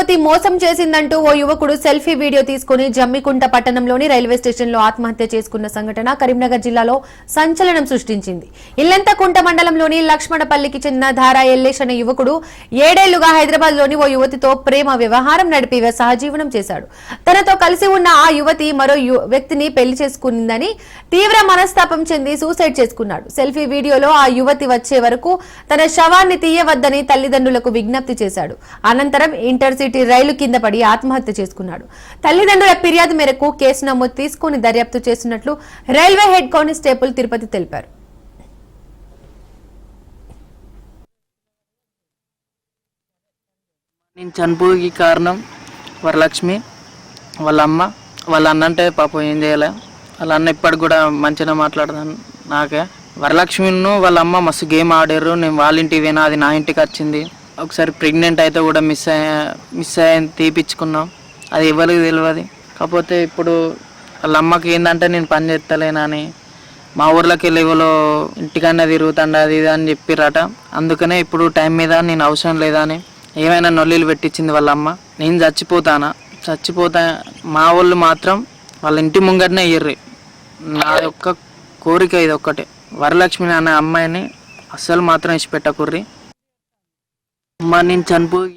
యువతి మోసం చేసిందంటూ ఓ యువకుడు సెల్ఫీ వీడియో తీసుకుని జమ్మికుంట పట్టణంలోని రైల్వే స్టేషన్లో ఆత్మహత్య చేసుకున్న సంఘటన కరీంనగర్ జిల్లాలో సంచలనం సృష్టించింది. ఇల్లంతకుంట మండలంలోని లక్ష్మణపల్లికి చెందిన ధారా ఎల్లేష్ అనే యువకుడు 7 ఏళ్లుగా హైదరాబాద్లోని ఓ యువతితో ప్రేమ వ్యవహారం నడిపి సహజీవనం చేశాడు. తనతో కలిసి ఉన్న ఆ యువతి మరో వ్యక్తిని పెళ్లి చేసుకుందని తీవ్ర మనస్తాపం చెంది సూసైడ్ చేసుకున్నాడు. సెల్ఫీ వీడియోలో ఆ యువతి వచ్చే వరకు తన శవాన్ని తీయవద్దని తల్లిదండ్రులకు విజ్ఞప్తి చేశాడు. అనంతరం ఇంటర్సిటీ రైలు కింద పడి ఆత్మహత్య చేసుకున్నాడు. తల్లిదండ్రుల ఫిర్యాదు మేరకు కేసు నమోదు తీసుకుని దర్యాప్తు చేస్తున్నట్లు రైల్వే హెడ్ కానిస్టేబుల్ తిరుపతి తెలిపారు. నేను చనిపోయి కారణం వరలక్ష్మి, వాళ్ళ అమ్మ, వాళ్ళ అన్న అంటే పాపం ఏం చేయాలి. వాళ్ళ అన్న ఇప్పటికి కూడా మంచిగా మాట్లాడదాను. నాకే వరలక్ష్మిను వాళ్ళ అమ్మ మస్తు గేమ్ ఆడారు. నేను వాళ్ళ ఇంటికి పోయినా, అది నా ఇంటికి వచ్చింది. ఒకసారి ప్రెగ్నెంట్ అయితే కూడా మిస్ అయ్యి తీపిచ్చుకున్నాం. అది ఎవరికి తెలియదు. కాకపోతే ఇప్పుడు వాళ్ళ అమ్మకి ఏంటంటే నేను పని చేస్తలేనని మా ఊర్లోకి వెళ్ళి ఎవరో ఇంటికన్నా తిరుగుతాండ అది ఇది అని చెప్పిరట. అందుకనే ఇప్పుడు టైం మీద నేను అవసరం లేదని ఏమైనా నొల్లీలు పెట్టించింది వాళ్ళ అమ్మ. నేను చచ్చిపోతా మా వాళ్ళు మాత్రం వాళ్ళ ఇంటి ముంగటనే ఇయ్యర్రి. నా యొక్క కోరిక ఇది ఒక్కటే, వరలక్ష్మి అనే అమ్మాయిని అస్సలు మాత్రం ఇచ్చిపెట్టకుర్రి. అమ్మ నేను చనిపోయి